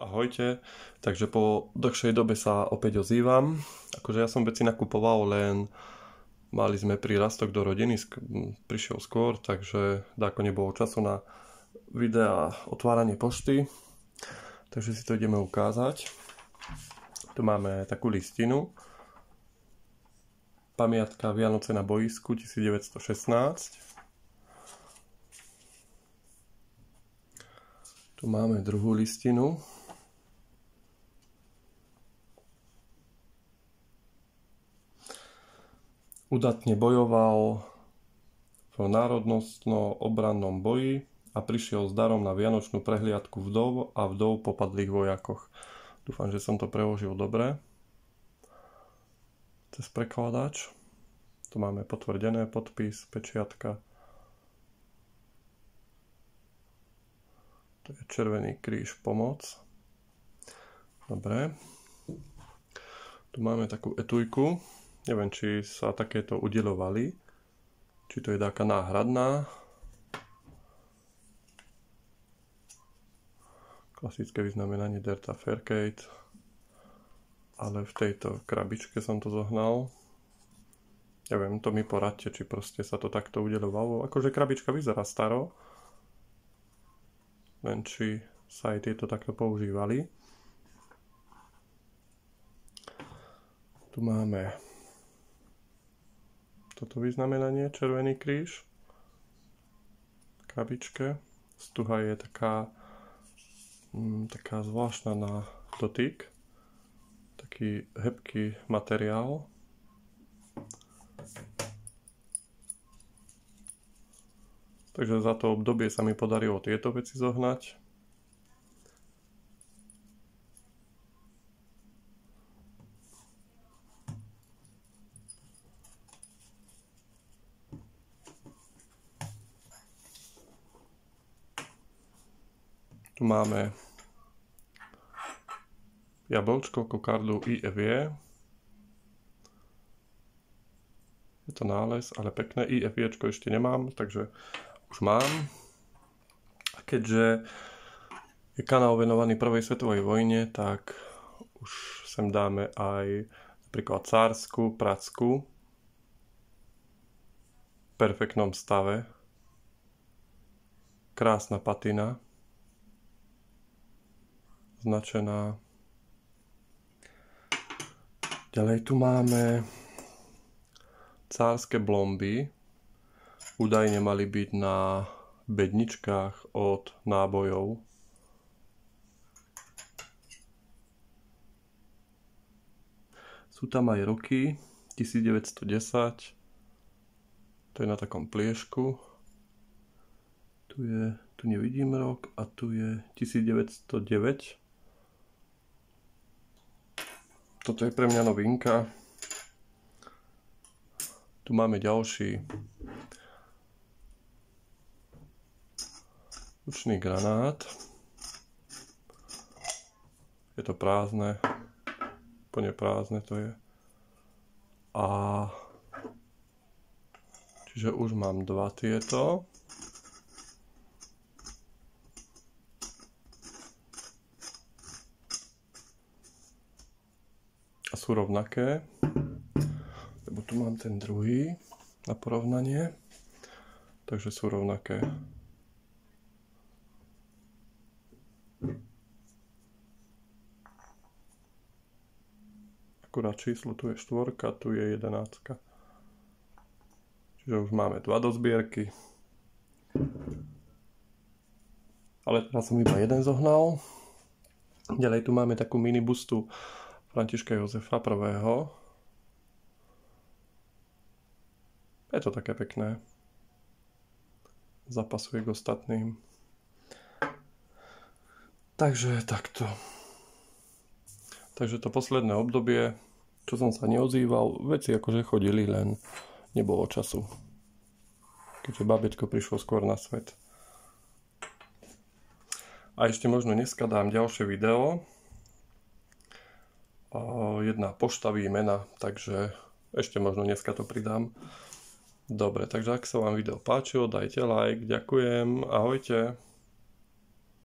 Ahojte, takže po dlhšej dobe sa opäť ozývam. Akože ja som veci nakupoval, len mali sme prírastok do rodiny, prišiel skôr, takže dáko nebolo času na videa otváranie pošty. Takže si to ideme ukázať. Tu máme takú listinu. Pamiatka Vianoce na bojisku 1916. Tu máme druhú listinu. Udatne bojoval v národnostno-obrannom boji a prišiel s darom na vianočnú prehliadku vdov a vdov popadlých vojakoch. Dúfam, že som to preložil dobre. Cez prekladač. Tu máme potvrdené, podpis, pečiatka. To je Červený kríž pomoc. Dobre. Tu máme takú etujku. Neviem, či sa takéto udeľovali. Či to je taká náhradná. Klasické vyznamenanie Derta Fairgate. Ale v tejto krabičke som to zohnal. Neviem, to mi poradte, či proste sa to takto udeľovalo. Akože krabička vyzerá staro. Len či sa aj tieto takto používali. Tu máme toto vyznamenanie, Červený kríž. V krabičke. Stuha je taká zvláštna na dotyk. Taký hebký materiál. Takže za to obdobie sa mi podarilo tieto veci zohnať. Tu máme jablčko, kokardu IFE. Je to nález, ale pekné. IFEčko ešte nemám, takže už mám. A keďže je kanál venovaný prvej svetovej vojne, tak už sem dáme aj napríklad cársku pracku v perfektnom stave. Krásna patina. Značená. Ďalej tu máme cárske blomby. Údajne mali byť na bedničkách od nábojov. Sú tam aj roky 1910. To je na takom pliešku. Tu nevidím rok a tu je 1909. Toto je pre mňa novinka. Tu máme ďalší ručný granát. Je to prázdne. Úplne prázdne to je. A čiže už mám dva tieto. A sú rovnaké, lebo tu mám ten druhý na porovnanie, takže sú rovnaké. Akurát číslo tu je 4, tu je 11. Čiže už máme dva do zbierky. Ale teraz som iba jeden zohnal. Ďalej tu máme takú mini bustu Františka Jozefa I. Je to také pekné. Zapasuje k ostatným. Takže takto. Takže to posledné obdobie, čo som sa neozýval, veci akože chodili, len nebolo času. Keďže babetko prišlo skôr na svet. A ešte možno dneska dám ďalšie video. Jedna pošta výmena, takže ešte možno dneska to pridám. Dobre, takže ak sa vám video páčilo, dajte like, ďakujem, ahojte.